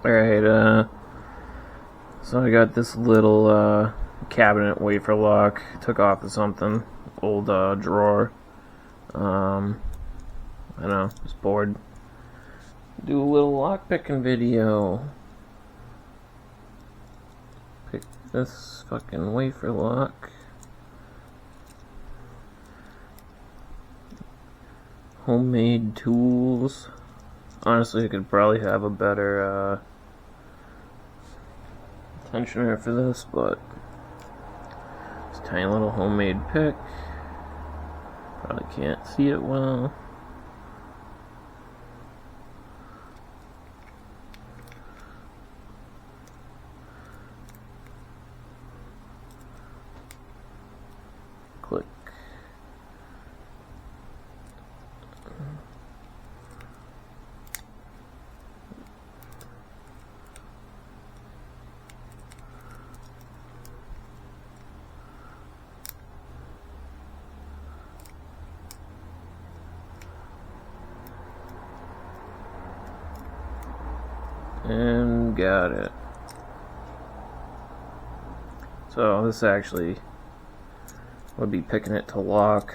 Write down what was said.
Alright, so I got this little, cabinet wafer lock. Took off of something. Old, drawer. I don't know, just bored. Do a little lock picking video. Pick this fucking wafer lock. Homemade tools. Honestly, I could probably have a better, tensioner for this, but it's a tiny little homemade pick. Probably can't see it well. Click. And got it. So this actually would be picking it to lock.